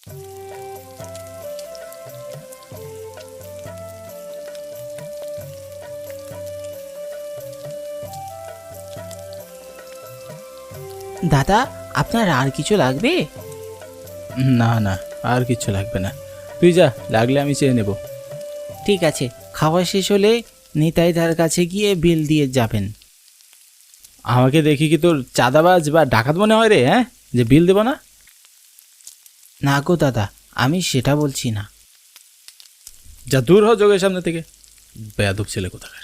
দাদা, আপনার আর কিছু লাগবে? না না, আর কিছু লাগবে না, তুই যা, লাগলে আমি চেয়ে নেব। ঠিক আছে, খাওয়া শেষ হলে নিতাইদার কাছে গিয়ে বিল দিয়ে যাবেন। আমাকে দেখি কি তোর চাঁদাবাজ বা ডাকাত মনে হয় রে? হ্যাঁ, যে বিল দেবো না? না গো দাদা, আমি সেটা বলছি না। যা দূর হ যোগের সামনে থেকে, বেয়াদব ছেলে কোথাকার।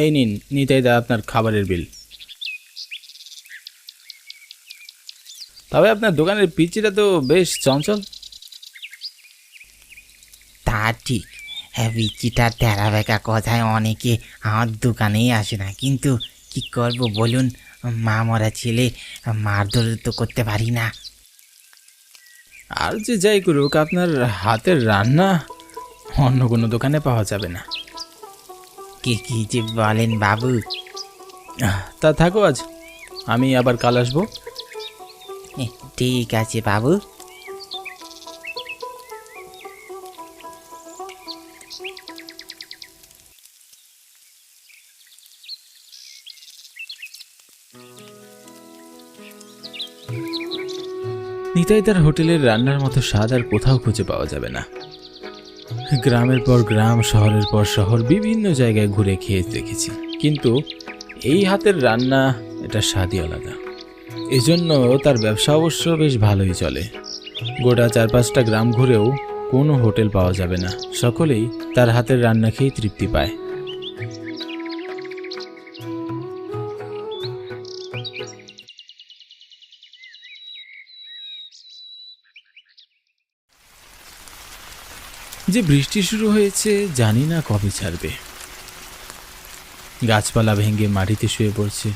এই নিন নিতাই দা আপনার খাবারের বিল। তবে আপনার দোকানের পিচিটা তো বেশ চঞ্চল। তা ঠিক, হ্যাঁ, বিচিটা টেরা বেঁকা কথায় অনেকে আমার দোকানেই আসে না, কিন্তু কি করব বলুন, মা মরা ছেলে, মারধর তো করতে পারি না। আর যে যাই করুক, আপনার হাতের রান্না অন্য কোনো দোকানে পাওয়া যাবে না। কি কি যে বলেন বাবু? তা থাকো আজ, আমি আবার কাল আসবো। ঠিক আছে বাবু। নিতাইদার হোটেলের রান্নার মতো স্বাদ আর কোথাও খুঁজে পাওয়া যাবে না। গ্রামের পর গ্রাম, শহরের পর শহর, বিভিন্ন জায়গায় ঘুরে খেয়ে দেখেছি, কিন্তু এই হাতের রান্না, এটা স্বাদই আলাদা। এজন্য তার ব্যবসা অবশ্য বেশ ভালোই চলে। গোটা 4-5টা গ্রাম ঘুরেও কোনো হোটেল পাওয়া যাবে না, সকলেই তার হাতের রান্না খেয়েই তৃপ্তি পায়। যে বৃষ্টি শুরু হয়েছে, জানি না কবে ছাড়বে। গাছপালা ভেঙে মাটিতে শুয়ে পড়ছে,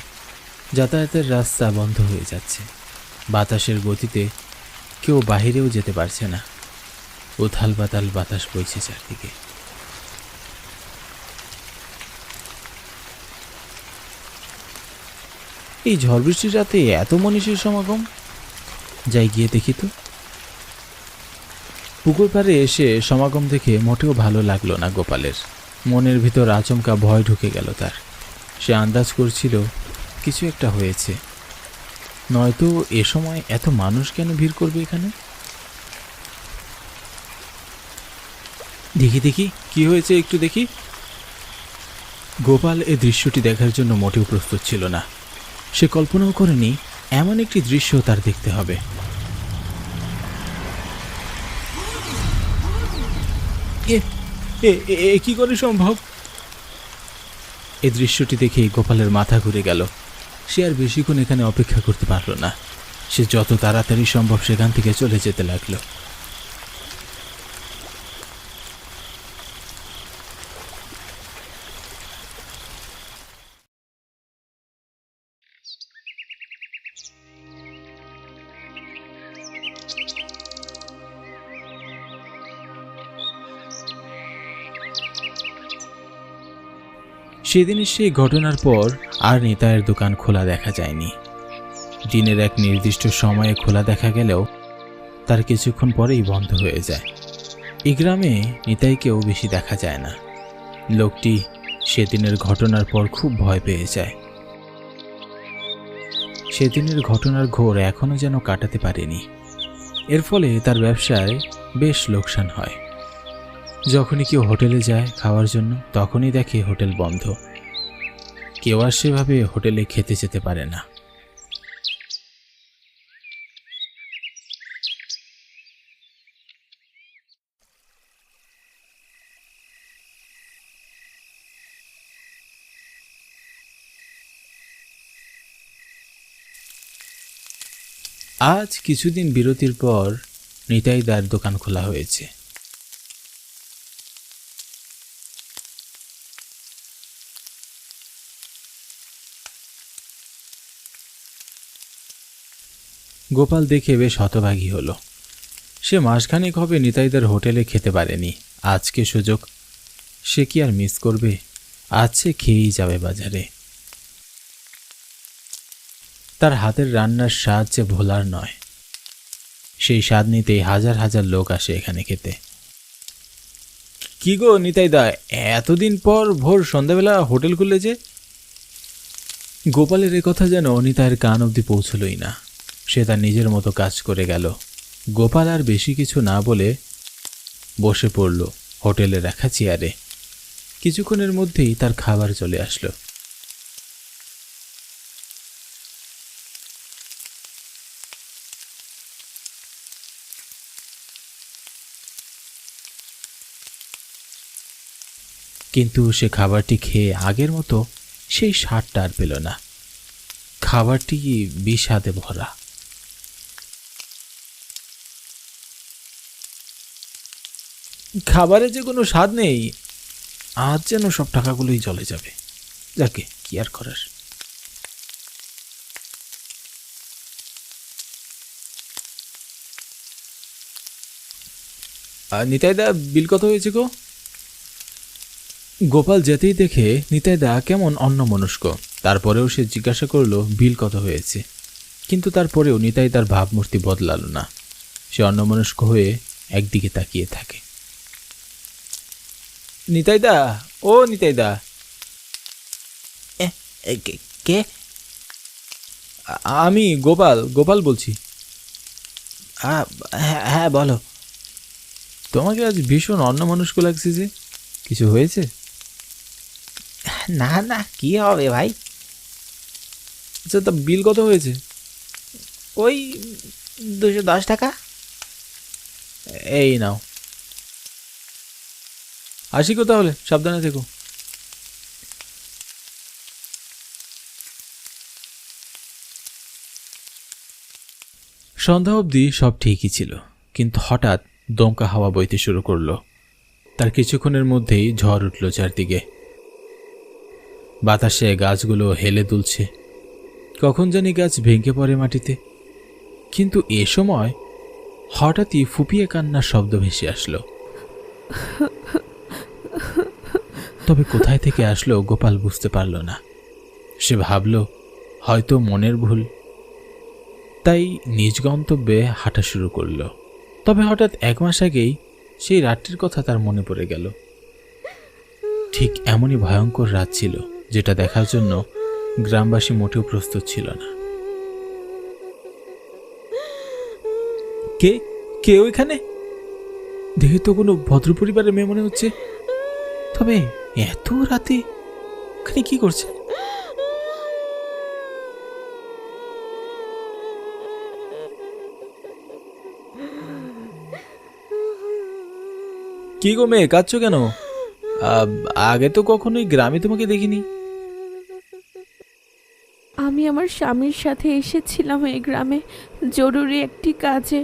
যাতায়াতের রাস্তা বন্ধ হয়ে যাচ্ছে, বাতাসের গতিতে কেউ বাহিরেও যেতে পারছে না, উথাল পাতাল বাতাস বইছে চারদিকে। এই ঝড় বৃষ্টির রাতে এত মনীষীর সমাগম, যাই গিয়ে দেখি তো। পুকুর পাড়ে এসে সমাগম দেখে মোটেও ভালো লাগলো না গোপালের। মনের ভিতর আচমকা ভয় ঢুকে গেল তার। সে আন্দাজ করছিল কিছু একটা হয়েছে, নয়তো এ সময় এত মানুষ কেন ভিড় করবে এখানে। দেখি দেখি কি হয়েছে, একটু দেখি। গোপাল এ দৃশ্যটি দেখার জন্য মোটেও প্রস্তুত ছিল না। সে কল্পনাও করেনি এমন একটি দৃশ্য তার দেখতে হবে। এ এ কি করে সম্ভব? এই দৃশ্যটি দেখেই গোপালের মাথা ঘুরে গেল। সে আর বেশিক্ষণ এখানে অপেক্ষা করতে পারল না। সে যত তাড়াতাড়ি সম্ভব সেখান থেকে চলে যেতে লাগলো। সেদিনের সেই ঘটনার পর আর নিতাইয়ের দোকান খোলা দেখা যায়নি। দিনের এক নির্দিষ্ট সময়ে খোলা দেখা গেলেও তার কিছুক্ষণ পরেই বন্ধ হয়ে যায়। এই গ্রামে নিতাইকেও বেশি দেখা যায় না। লোকটি সেদিনের ঘটনার পর খুব ভয় পেয়ে যায়। সেদিনের ঘটনার ঘোর এখনো যেন কাটাতে পারেনি। এর ফলে তার ব্যবসায় বেশ লোকসান হয়। যখনই কেউ হোটেলে যায় খাওয়ার জন্য, তখনই দেখে হোটেল বন্ধ। কেউ আর সেভাবে হোটেলে খেতে যেতে পারে না। আজ কিছুদিন বিরতির পর নিতাইদার দোকান খোলা হয়েছে। গোপাল দেখে বেশ হতভাগী হলো। সে মাসখানেক হবে নিতাইদার হোটেলে খেতে পারেনি। আজকে সুযোগ, সে কি আর মিস করবে? আজ সে খেয়েই যাবে বাজারে। তার হাতের রান্নার স্বাদ যে ভোলার নয়। সেই স্বাদ নিতেই হাজার হাজার লোক আসে এখানে খেতে। কি গো নিতাইদা, এতদিন পর ভোর সন্ধ্যাবেলা হোটেল খুলেছে? গোপালের কথা যেন নিতাইয়ের কান অবধি পৌঁছলই না। সে তার নিজের মতো কাজ করে গেল। গোপাল আর বেশি কিছু না বলে বসে পড়ল হোটেলে রাখা চেয়ারে। কিছুক্ষণের মধ্যেই তার খাবার চলে আসলো। কিন্তু সে খাবারটি খেয়ে আগের মতো সেই স্বাদটা আর পেল না। খাবারটি বিষাদে ভরা। খাবারে যে কোনো স্বাদ নেই। আজ যেন সব টাকাগুলোই জলে যাবে। যাকে কি আর করার। নিতাইদা, বিল কত হয়েছে গো? গোপাল যেতেই দেখে নিতাইদা কেমন অন্যমনস্ক। তারপরেও সে জিজ্ঞাসা করলো বিল কত হয়েছে। কিন্তু তারপরেও নিতাই তার ভাবমূর্তি বদলালো না। সে অন্যমনস্ক হয়ে একদিকে তাকিয়ে থাকে। নিতাইদা, ও নিতাইদা। কে? আমি গোপাল, গোপাল বলছি। হ্যাঁ বলো। তোমাকে আজ ভীষণ অন্যমনস্ক লাগছে যে, কিছু হয়েছে? না না, কি হবে ভাই? আচ্ছা, তা বিল কত হয়েছে? ওই 210 টাকা। এই নাও। আসি গো তাহলে, সাবধানে থেকো। সন্ধ্যা অবধি সব ঠিকই ছিল, কিন্তু হঠাৎ দমকা হাওয়া বইতে শুরু করলো। তার কিছুক্ষণের মধ্যেই ঝড় উঠল চারদিকে। বাতাসে গাছগুলো হেলে দুলছে। কখন জানি গাছ ভেঙে পড়ে মাটিতে। কিন্তু এ সময় হঠাৎই ফুপিয়ে কান্নার শব্দ ভেসে আসলো। তবে কোথায় থেকে আসলো গোপাল বুঝতে পারল না। সে ভাবল হয়তো মনের ভুল, তাই নিজ গন্তব্যে হাঁটা শুরু করল। তবে হঠাৎ 1 মাস আগেই সেই রাতটির কথা তার মনে পড়ে গেল। ঠিক এমনই ভয়ঙ্কর রাত ছিল, যেটা দেখার জন্য গ্রামবাসী মোটেও প্রস্তুত ছিল না। কে কে ওইখানে? দেখে তো কোনো ভদ্র পরিবারের মেয়ে মনে হচ্ছে। তবে এত রাতে ওখানে কি করছে? কি গো মেয়ে, কাঁদছো কেন? আগে তো কখনোই গ্রামে তোমাকে দেখিনি। আমি আমার স্বামীর সাথে এসেছিলাম এই গ্রামে জরুরি একটি কাজে,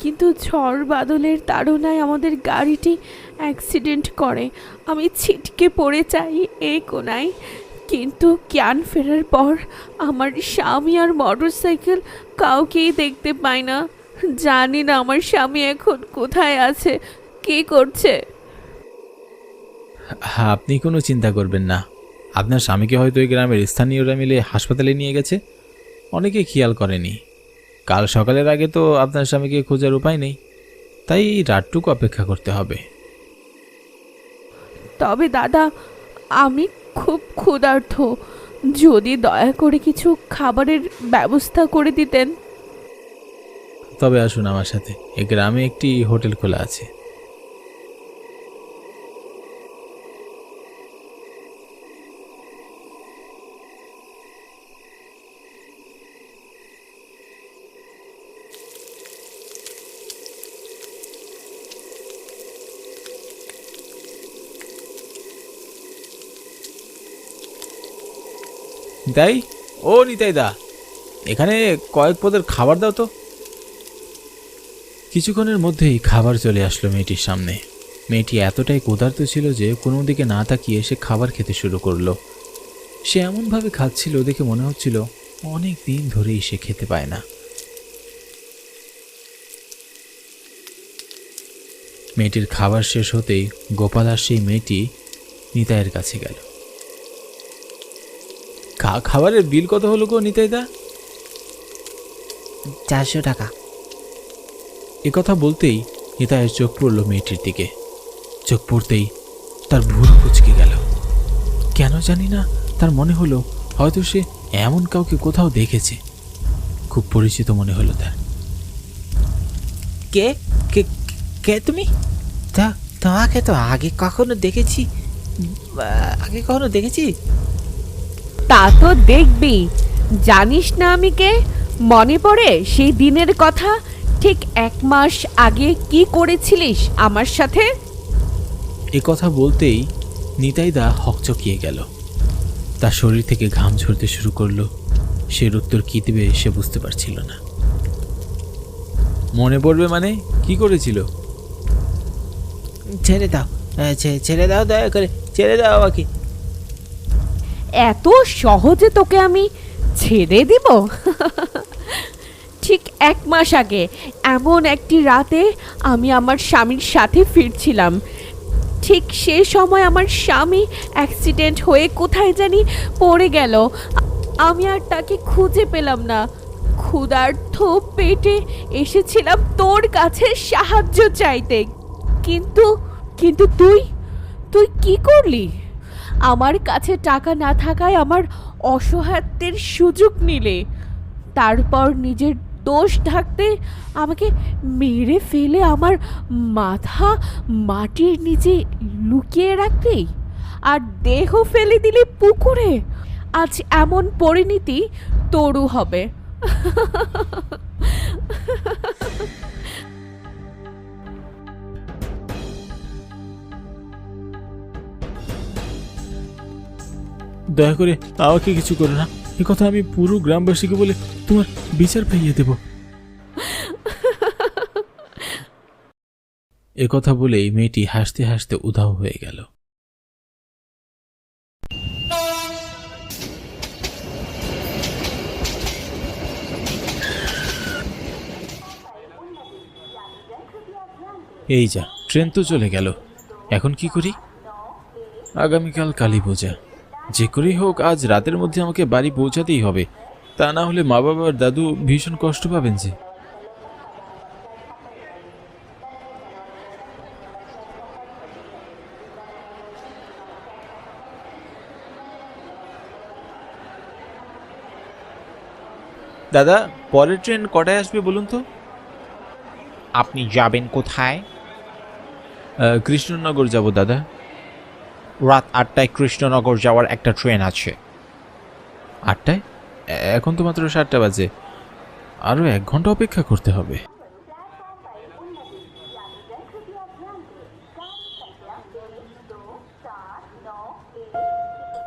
কিন্তু ঝড় বাদলের তাড়নায় আমাদের গাড়িটি অ্যাক্সিডেন্ট করে। আমি ছিটকে পড়ে যাই এই কোনায়, কিন্তু জ্ঞান ফেরার পর আমার স্বামী আর মোটরসাইকেল কাউকেই দেখতে পাই না। জানি না আমার স্বামী এখন কোথায় আছে, কী করছে। হ্যাঁ, আপনি কোনো চিন্তা করবেন না। আপনার স্বামীকে হয়তো ওই গ্রামের স্থানীয়রা মিলে হাসপাতালে নিয়ে গেছে। অনেকে খেয়াল করেনি। কাল সকালের আগে তো আপনার স্বামীকে খোঁজার উপায় নেই, তাই এই রাতটুকু অপেক্ষা করতে হবে। তবে দাদা, আমি খুব ক্ষুধার্ত, যদি দয়া করে কিছু খাবারের ব্যবস্থা করে দিতেন। তবে আসুন আমার সাথে, এই গ্রামে একটি হোটেল খোলা আছে। তাই ও নিতাইদা, এখানে কয়েক পদের খাবার দাও তো। কিছুক্ষণের মধ্যেই খাবার চলে আসলো মেয়েটির সামনে। মেয়েটি এতটাই ক্ষুধার্ত ছিল যে কোনো দিকে না তাকিয়ে সে খাবার খেতে শুরু করলো। সে এমনভাবে খাচ্ছিল দেখে মনে হচ্ছিল অনেক দিন ধরেই সে খেতে পায় না। মেয়েটির খাবার শেষ হতেই গোপাল আর সেই মেয়েটি নিতাইয়ের কাছে গেল। খাবারের বিল কত হলো গো নিতাইদা? 400 টাকা। এ কথা বলতেই নিতাইয়ের চোখ পড়ল মেয়েটির দিকে। চোখ পড়তেই তার ভুরু কুঁচকে গেল। কেন জানি না, তার মনে হলো হয়তো সে এমন কাউকে কোথাও দেখেছে। খুব পরিচিত মনে হলো তার। কে কে কে তুমি? তোমাকে তো আগে কখনো দেখেছি। তা তো দেখবি, জানিস না আমি কে? মনে পড়ে সেই দিনের কথা? ঠিক 1 মাস আগে কি করেছিলিস আমার সাথে? এ কথা বলতেই নিতাইদা হকচকিয়ে গেল। তার শরীর থেকে ঘাম ঝরতে শুরু করলো। সে উত্তর কি দেবে সে বুঝতে পারছিল না। মনে পড়বে মানে? কি করেছিল? ছেড়ে দাও, ছেড়ে দাও, দয়া করে ছেড়ে দাও আমাকে। এত সহজে তোকে আমি ছেড়ে দিব? ঠিক 1 মাস আগে এমন একটি রাতে আমি আমার স্বামীর সাথে ফিরছিলাম। ঠিক সে সময় আমার স্বামী অ্যাক্সিডেন্ট হয়ে কোথায় জানি পড়ে গেল। আমি আর তাকে খুঁজে পেলাম না। ক্ষুধার্ত পেটে এসেছিলাম তোর কাছে সাহায্য চাইতে, কিন্তু কিন্তু তুই কি করলি? আমার কাছে টাকা না থাকায় আমার অসহায়ত্বের সুযোগ নিলে, তারপর নিজের দোষ ঢাকতে আমাকে মেরে ফেলে আমার মাথা মাটির নিচে লুকিয়ে রাখলি আর দেহ ফেলে দিলি পুকুরে। আজ এমন পরিণতি তোরও হবে। দয়া করে আমাকে কিছু করো না। এ কথা আমি পুরো গ্রামবাসীকে বলে তোমার বিচার পাইয়ে দেব। এ কথা বলেই মেয়েটি হাসতে হাসতে উধাও হয়ে গেল। এই যা, ট্রেন তো চলে গেল। এখন কি করি? আগামীকাল কালী পূজা। যে করেই হোক আজ রাতের মধ্যে আমাকে বাড়ি পৌঁছাতেই হবে, তা না হলে মা বাবা আর দাদু ভীষণ কষ্ট পাবেন যে। দাদা, পরের ট্রেন কটায় আসবে বলুন তো? আপনি যাবেন কোথায়? কৃষ্ণনগর যাব দাদা। রাত 8টায় কৃষ্ণনগর যাওয়ার একটা ট্রেন আছে। 8টায়? এখন তো মাত্র 7টা বাজে। আরও 1 ঘন্টা অপেক্ষা করতে হবে।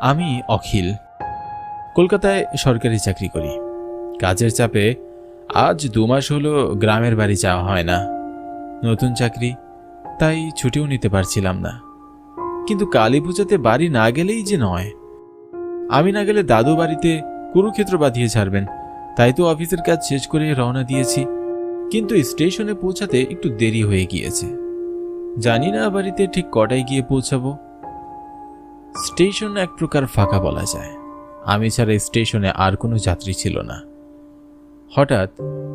আমি অখিল, কলকাতায় সরকারি চাকরি করি। কাজের চাপে আজ 2 মাস হলো গ্রামের বাড়ি যাওয়া হয় না। নতুন চাকরি, তাই ছুটিও নিতে পারছিলাম না। কিন্তু কালী পূজাতে বাড়ি না গেলেই যে নয়। আমি না গেলে দাদু বাড়িতে কুরুক্ষেত্র বাঁধিয়ে ছাড়বেন, তাই তো অফিসের কাজ শেষ করে রওনা দিয়েছি। কিন্তু স্টেশনে পৌঁছাতে একটু দেরি হয়ে গিয়েছে। জানি না বাড়িতে ঠিক কটায় গিয়ে পৌঁছাবো। স্টেশন এক প্রকার ফাঁকা বলা যায়। আমি ছাড়া স্টেশনে আর কোনো যাত্রী ছিল না। হঠাৎ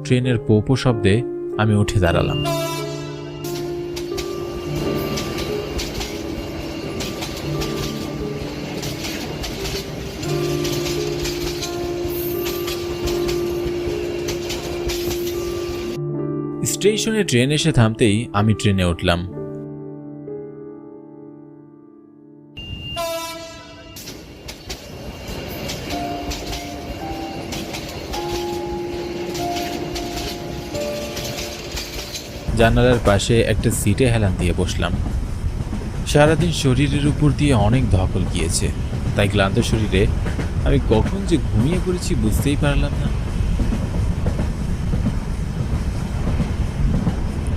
ট্রেনের পোপো শব্দে আমি উঠে দাঁড়ালাম। স্টেশনে ট্রেন এসে থামতেই আমি ট্রেনে উঠলাম। জানালার পাশে একটা সিটে হেলান দিয়ে বসলাম। সারাদিন শরীরের উপর দিয়ে অনেক ধকল গিয়েছে, তাই ক্লান্ত শরীরে আমি কখন যে ঘুমিয়ে পড়েছি বুঝতেই পারলাম না।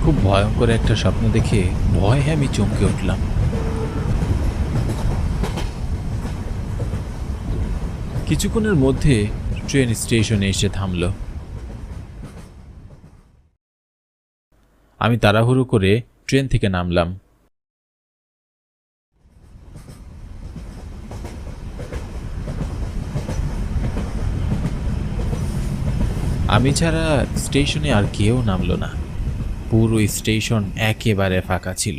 খুব ভয়ঙ্কর একটা স্বপ্ন দেখে ভয়ে আমি চমকে উঠলাম। কিছুক্ষণের মধ্যে ট্রেন স্টেশনে এসে থামল। আমি তাড়াহুড়ো করে ট্রেন থেকে নামলাম। আমি ছাড়া স্টেশনে আর কেউ নামলো না। পুরো স্টেশন একেবারে ফাঁকা ছিল।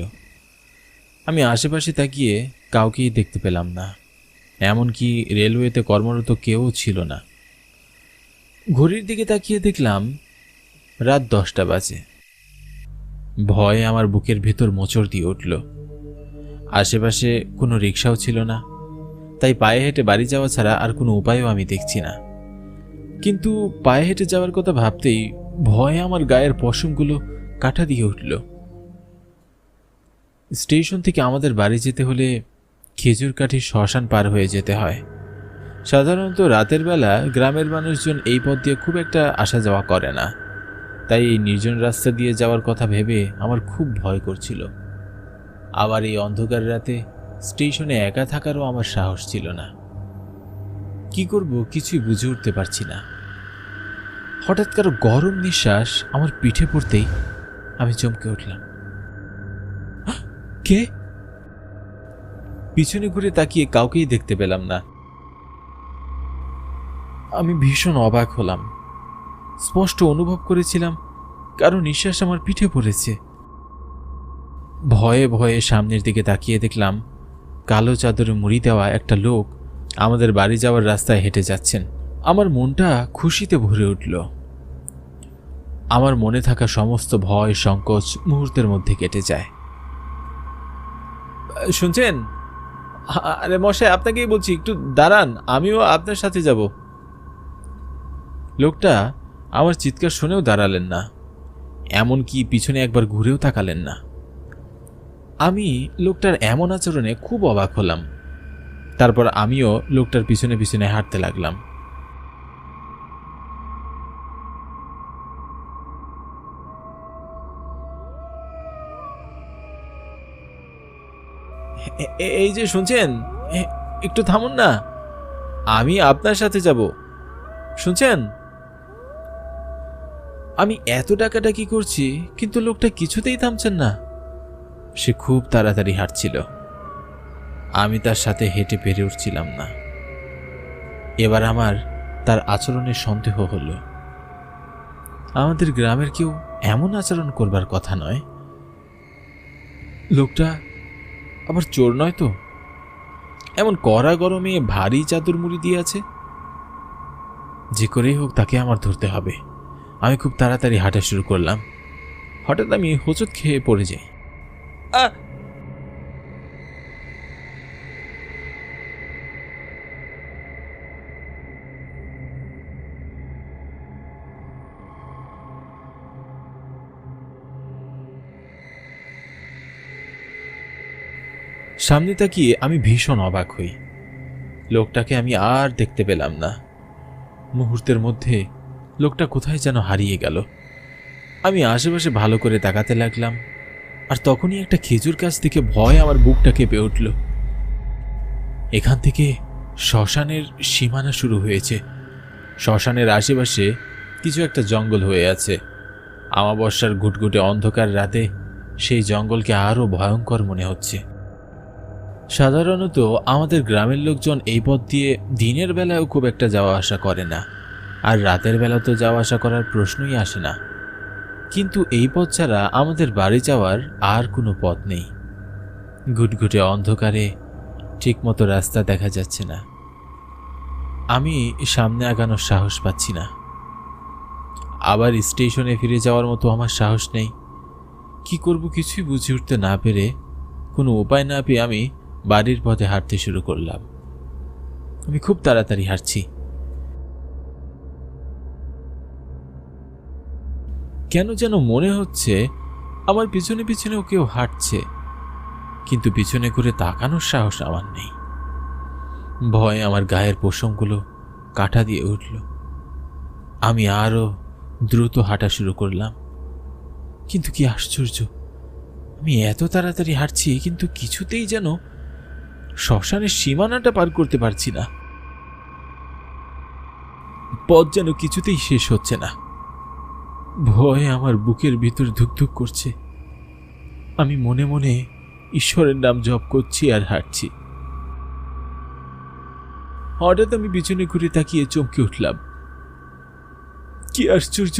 আমি আশেপাশে তাকিয়ে কাউকেই দেখতে পেলাম না, এমনকি রেলওয়েতে কর্মরত কেউ ছিল না। ঘড়ির দিকে তাকিয়ে দেখলাম রাত 10টা বাজে। ভয়ে আমার বুকের ভেতর মোচড় দিয়ে উঠল। আশেপাশে কোনো রিক্সাও ছিল না, তাই পায়ে হেঁটে বাড়ি যাওয়া ছাড়া আর কোনো উপায়ও আমি দেখছি না। কিন্তু পায়ে হেঁটে যাওয়ার কথা ভাবতেই ভয়ে আমার গায়ের পশমগুলো কাটা দিয়ে উঠল। স্টেশন থেকে আমাদের বাড়ি যেতে হলে খেজুরকাঠির শ্মশান পার হয়ে যেতে হয়। সাধারণত রাতের বেলা গ্রামের মানুষজন এই পথ দিয়ে খুব একটা আসা যাওয়া করে না, তাই এই নির্জন রাস্তা দিয়ে যাওয়ার কথা ভেবে আমার খুব ভয় করছিল। আবার এই অন্ধকার রাতে স্টেশনে একা থাকারও আমার সাহস ছিল না। কি করব কিছুই বুঝে উঠতে পারছি না। হঠাৎ কারো গরম নিঃশ্বাস আমার পিঠে পড়তেই আমি চমকে উঠলাম। কে? পিছনে ঘুরে তাকিয়ে কাউকেই দেখতে পেলাম না। আমি ভীষণ অবাক হলাম। স্পষ্ট অনুভব করেছিলাম কারো নিঃশ্বাস আমার পিঠে পড়েছে। ভয়ে ভয়ে সামনের দিকে তাকিয়ে দেখলাম কালো চাদরে মুড়ি দেওয়া একটা লোক আমাদের বাড়ি যাওয়ার রাস্তায় হেঁটে যাচ্ছেন। আমার মনটা খুশিতে ভরে উঠল। আমার মনে থাকা সমস্ত ভয় সংকোচ মুহূর্তের মধ্যে কেটে যায়। শুনছেন? আরে মশাই, আপনাকেই বলছি, একটু দাঁড়ান, আমিও আপনার সাথে যাব। লোকটা আমার চিৎকার শুনেও দাঁড়ালেন না, এমনকি পিছনে একবার ঘুরেও তাকালেন না। আমি লোকটার এমন আচরণে খুব অবাক হলাম। তারপর আমিও লোকটার পিছনে পিছনে হাঁটতে লাগলাম। এই যে শুনছেন, একটু থামুন না, আমি আপনার সাথে যাব, শুনছেন? আমি এত ডাকাডাকি করছি কিন্তু লোকটা কিছুতেই থামছেন না। সে খুব তাড়াতাড়ি হাঁটছিল, আমি তার সাথে হেঁটে পেরে উঠছিলাম না। এবার আমার তার আচরণের সন্দেহ হলো। আমাদের গ্রামের কেউ এমন আচরণ করবার কথা নয়। লোকটা আবার চোর নয় তো? এমন কড়া গরমে ভারী চাদর মুড়ি দিয়ে আছে। যে করেই হোক তাকে আমার ধরতে হবে। আমি খুব তাড়াতাড়ি হাঁটা শুরু করলাম। হঠাৎ আমি হোঁচট খেয়ে পড়ে যাই। সামনে তাকিয়ে আমি ভীষণ অবাক হই। লোকটাকে আমি আর দেখতে পেলাম না। মুহূর্তের মধ্যে লোকটা কোথায় যেন হারিয়ে গেল। আমি আশেপাশে ভালো করে তাকাতে লাগলাম, আর তখনই একটা খেজুর গাছ থেকে ভয় আমার বুকটা কেঁপে উঠল। এখান থেকে শ্মশানের সীমানা শুরু হয়েছে। শ্মশানের আশেপাশে কিছু একটা জঙ্গল হয়ে আছে। আমাবস্যার ঘুটঘুটে অন্ধকার রাতে সেই জঙ্গলকে আরও ভয়ঙ্কর মনে হচ্ছে। সাধারণত আমাদের গ্রামের লোকজন এই পথ দিয়ে দিনের বেলায়ও খুব একটা যাওয়া আসা করে না, আর রাতের বেলা তো যাওয়া আসা করার প্রশ্নই আসে না। কিন্তু এই পথ ছাড়া আমাদের বাড়ি যাওয়ার আর কোনো পথ নেই। ঘুটঘুটে অন্ধকারে ঠিকমতো রাস্তা দেখা যাচ্ছে না। আমি সামনে আগানোর সাহস পাচ্ছি না। আবার স্টেশনে ফিরে যাওয়ার মতো আমার সাহস নেই। কি করব কিছুই বুঝে উঠতে না পেরে, কোনো উপায় না পেয়ে আমি বাড়ির পথে হাঁটতে শুরু করলাম। আমি খুব তাড়াতাড়ি হাঁটছি। কেন যেন মনে হচ্ছে আমার পিছনে পিছনেও কেউ হাঁটছে, কিন্তু পিছনে ঘুরে তাকানোর সাহস আমার নেই। ভয়ে আমার গায়ের পশমগুলো কাটা দিয়ে উঠল। আমি আরো দ্রুত হাঁটা শুরু করলাম। কিন্তু কি আশ্চর্য, আমি এত তাড়াতাড়ি হাঁটছি কিন্তু কিছুতেই যেন শ্মশানের সীমানাটা পার করতে পারছি না। পথ যেন কিছুতেই শেষ হচ্ছে না। ভয়ে আমার বুকের ভিতর ধুকধুক করছে। আমি মনে মনে ঈশ্বরের নাম জপ করছি আর হাঁটছি। হঠাৎ আমি পিছনে ঘুরে তাকিয়ে চমকে উঠলাম। কি আশ্চর্য,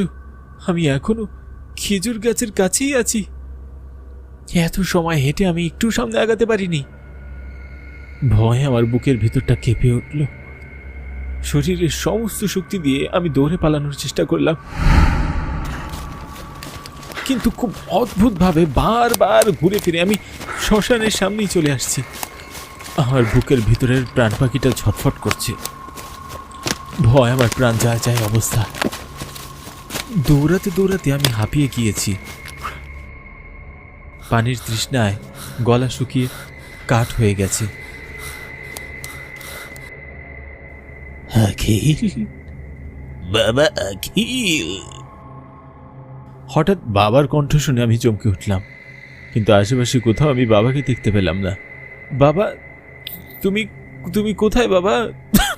আমি এখনো খেজুর গাছের কাছেই আছি। এত সময় হেঁটে আমি একটু সামনে আগাতে পারিনি। ভয়ে আমার বুকের ভিতরটা কেঁপে উঠল। শরীরের সমস্ত শক্তি দিয়ে আমি দৌড়ে পালানোর চেষ্টা করলাম, কিন্তু খুব অদ্ভুতভাবে বারবার ঘুরে ফিরে আমি শ্মশানের সামনেই চলে আসছি। আমার বুকের ভিতরের প্রাণ পাখিটা ছটফট করছে। ভয় আমার প্রাণ যায় যায় অবস্থা। দৌড়াতে দৌড়াতে আমি হাঁপিয়ে গিয়েছি। পানির তৃষ্ণায় গলা শুকিয়ে কাঠ হয়ে গেছে। অখিল, বাবা অখিল। হঠাৎ বাবার কণ্ঠ শুনে আমি চমকে উঠলাম, কিন্তু আশেপাশে কোথাও আমি বাবাকে দেখতে পেলাম না। বাবা, তুমি তুমি কোথায় বাবা?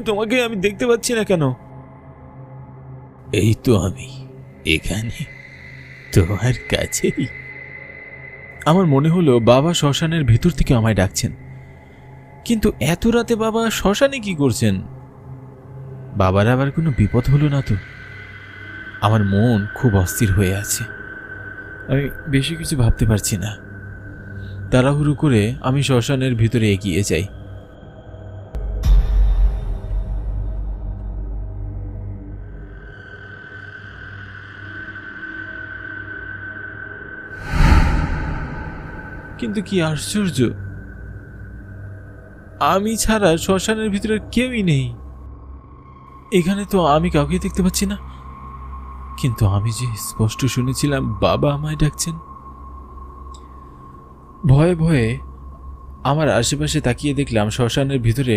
তোমাকে আমি দেখতে পাচ্ছি না কেন? এই তো আমি এখানে, তোমার কাছেই। আমার মনে হলো বাবা শ্মশানের ভেতর থেকে আমায় ডাকছেন, কিন্তু এত রাতে বাবা শ্মশানে কি করছেন? বাবার আবার কোনো বিপদ হলো না তো? আমার মন খুব অস্থির হয়ে আছে। আমি বেশি কিছু ভাবতে পারছি না। তাড়াহুড়ো করে আমি শ্মশানের ভিতরে এগিয়ে যাই। কিন্তু কি আশ্চর্য, আমি ছাড়া শ্মশানের ভিতরে কেউই নেই। এখানে তো আমি কাউকে দেখতে পাচ্ছি না, কিন্তু আমি যে স্পষ্ট শুনেছিলাম বাবা আমায় ডাকছেন। ভয়ে ভয়ে আমার আশেপাশে তাকিয়ে দেখলাম শ্মশানের ভিতরে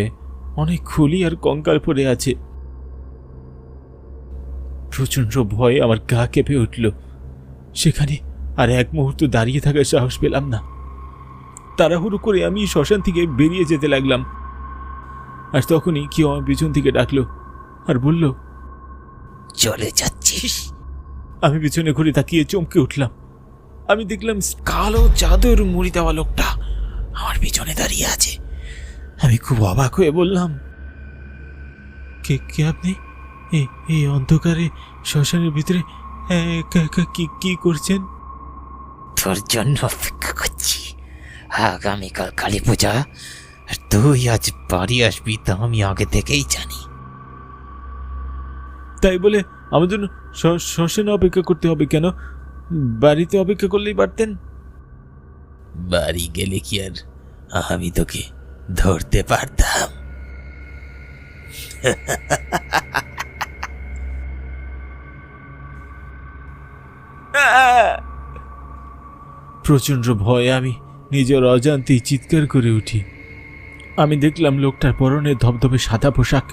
অনেক খুলি আর কঙ্কাল পড়ে আছে। প্রচণ্ড ভয়ে আমার গা কেঁপে উঠল। সেখানে আর এক মুহূর্ত দাঁড়িয়ে থাকার সাহস পেলাম না। তাড়াহুড়ো করে আমি শ্মশান থেকে বেরিয়ে যেতে লাগলাম। আর তখনই কেউ আমার পিছন থেকে ডাকলো আর বলল, চলে যাচ্ছিস? আমি পিছনে ঘুরে তাকিয়ে চমকে উঠলাম। আমি দেখলাম কালো চাদর মুড়ি দেওয়া লোকটা আমার পিছনে দাঁড়িয়ে আছে। আমি খুব অবাক হয়ে বললাম, কে কে আপনি? এই অন্ধকারে শ্মশানের ভিতরে কি করছেন? তোর জন্য অপেক্ষা করছি। আগামীকাল কালী পূজা, আর তুই আজ বাড়ি আসবি তা আমি আগে থেকেই জানি। তাই বলে আমার জন্য শ্মশানে অপেক্ষা করতে হবে কেন? বাড়িতে অপেক্ষা করলেই পারতেন। বাড়ি গেলে কি আর আমি তোকে ধরতে পারতাম? প্রচণ্ড ভয়ে আমি নিজের অজান্তেই চিৎকার করে উঠি। আমি দেখলাম লোকটার পরনে ধবধবে সাদা পোশাক,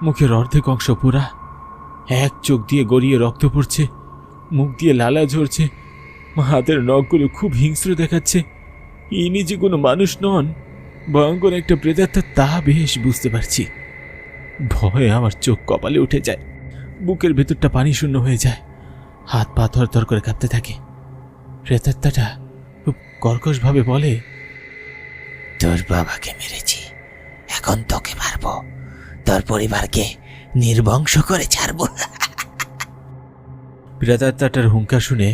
মুখের অর্ধেক অংশ পোড়া, এক চোখ দিয়ে গড়িয়ে রক্ত পড়ছে, মুখ দিয়ে লালা ঝরছে, হাতের নখগুলো খুব হিংস্র দেখাচ্ছে। ইনি যে কোনো মানুষ নন, ভয়ঙ্কর একটা প্রেতাত্মা, তা বেশ বুঝতে পারছি। ভয়ে আমার চোখ কপালে উঠে যায়, বুকের ভেতরটা পানি শূন্য হয়ে যায়, হাত পা থরথর করে কাঁপতে থাকে। প্রেতাত্মাটা খুব কর্কশভাবে বলে, তোর বাবাকে মেরেছি, এখন তোকে মারবো, তোর পরিবারকে নির্বংশ করে ছাড়বো। প্রেতাত্মাটার হুঙ্কার শুনে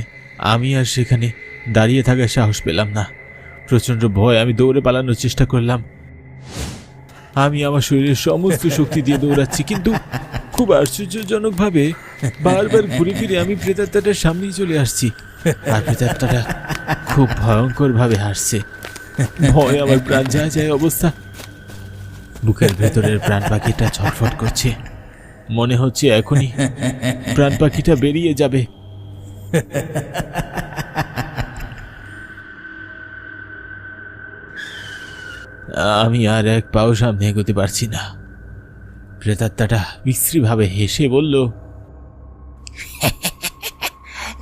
আমি আর সেখানে দাঁড়িয়ে থাকার সাহস পেলাম না। প্রচণ্ড ভয় আমি দৌড়ে পালানোর চেষ্টা করলাম। আমি আমার শরীরের সমস্ত শক্তি দিয়ে দৌড়াচ্ছি, কিন্তু খুব আশ্চর্যজনকভাবে বারবার ঘুরে ফিরে আমি প্রেতাত্মাটার সামনেই চলে আসছি। আর প্রেতাত্মাটা খুব ভয়ঙ্কর ভাবে হাসছে। ভয় আমার প্রাণ যায় যায় অবস্থা। বুকের ভেতরের প্রাণ পাখিটা ছটফট করছে। মনে হচ্ছে এখনই প্রাণ পাখিটা বেরিয়ে যাবে। আমি আর এক পাও সামনে এগোতে পারছি না। প্রেতাত্মাটা বিশ্রীভাবে হেসে বলল,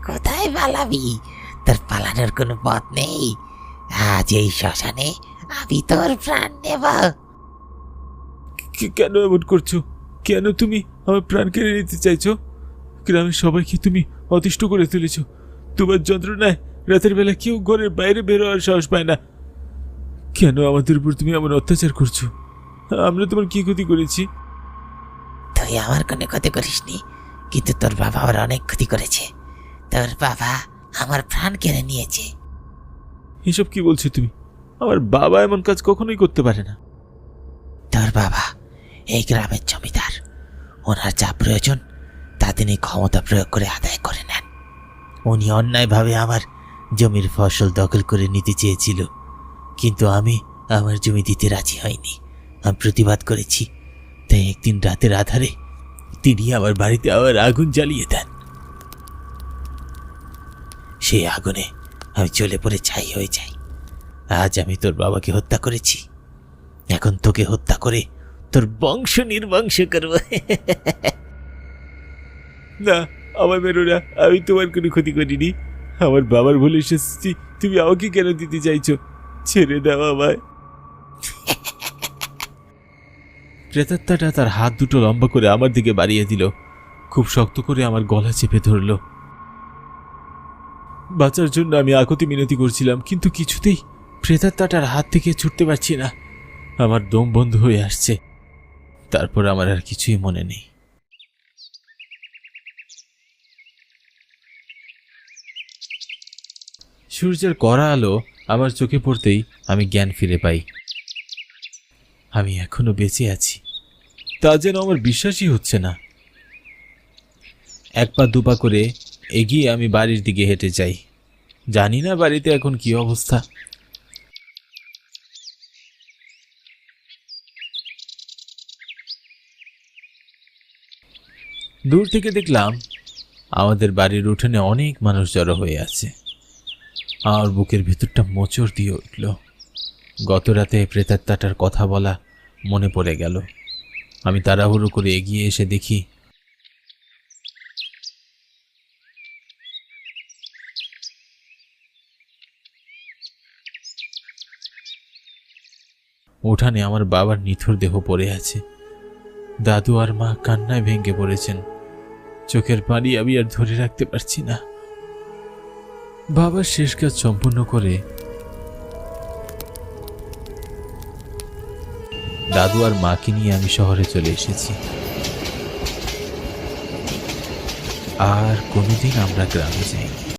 কোথায় পালাবি? তোর পালানোর কোনো পথ নেই। আজ এই শ্মশানে আমি তোর প্রাণ নেব। কেন এমন করছো? কেন তুমি আমার প্রাণ কেড়ে নিতে চাইছো? গ্রামের সবাইকে তুমি অতিষ্ঠ করে তুলেছ। তোমার যন্ত্রণায় রাতের বেলা কেউ ঘরের বাইরে বের হওয়ার সাহস পায় না। কেন আমাদের উপর তুমি এমন অত্যাচার করছো? আমরা তোমার কি ক্ষতি করেছি? তুই আমার কোনো ক্ষতি করিসনি, কিন্তু তোর বাবা আমার অনেক ক্ষতি করেছে। তোর বাবা আমার প্রাণ কেড়ে নিয়েছে। এসব কি বলছো তুমি? আমার বাবা এমন কাজ কখনোই করতে পারে না। তোর বাবা এই গ্রামের জমিদার। ওনার যা প্রয়োজন তা তিনি ক্ষমতা প্রয়োগ করে আদায় করে নেন। উনি অন্যায়ভাবে আমার জমির ফসল দখল করে নিতে চেয়েছিল, কিন্তু আমি আমার জমি দিতে রাজি হইনি। আমি প্রতিবাদ করেছি, তাই একদিন রাতের আধারে তিনি আমার বাড়িতে আবার আগুন জ্বালিয়ে দেন। সেই আগুনে আমি জ্বলে পড়ে ছাই হয়ে যাই। আজ আমি তোর বাবাকে হত্যা করেছি, এখন তোকে হত্যা করে তোর বংশ নির্বংশ করব। না, আমার মেরো না, আমি তোমার কোনো ক্ষতি করিনি। আমার বাবার ভুলে এসেছি, তুমি আমাকে কেন দিতে চাইছো? ছেড়ে দাও আমায়। প্রেতাত্মাটা তার হাত দুটো লম্বা করে আমার দিকে বাড়িয়ে দিল, খুব শক্ত করে আমার গলা চেপে ধরল। বাঁচার জন্য আমি আকুতি মিনতি করছিলাম, কিন্তু কিছুতেই প্রেতাত্মাটার হাত থেকে ছুটতে পারছি না। আমার দম বন্ধ হয়ে আসছে। তারপর আমার আর কিছুই মনে নেই। সূর্যের কড়া আলো আমার চোখে পড়তেই আমি জ্ঞান ফিরে পাই। আমি এখনো বেঁচে আছি, তা যেন আমার বিশ্বাসই হচ্ছে না। এক পা দুপা করে এগিয়ে আমি বাড়ির দিকে হেঁটে যাই। জানি না বাড়িতে এখন কি অবস্থা। দূর থেকে দেখলাম আমাদের বাড়ির উঠোনে অনেক মানুষ জড়ো হয়ে আছে। আমার বুকের ভিতরটা মোচড় দিয়ে উঠল। গত রাতে প্রেতাত্মাটার কথা বলা মনে পড়ে গেল। আমি তাড়াহুড়ো করে এগিয়ে এসে দেখি উঠানে আমার বাবার নিথর দেহ পড়ে আছে। দাদু আর মা কান্নায় ভেঙে পড়েছেন। চোখের পানি আমি আর ধরে রাখতে পারছি না। বাবার শেষ কাজ সম্পূর্ণ করে দাদু আর মাকে নিয়ে আমি শহরে চলে এসেছি। আর কোনোদিন আমরা গ্রামে যাইনি।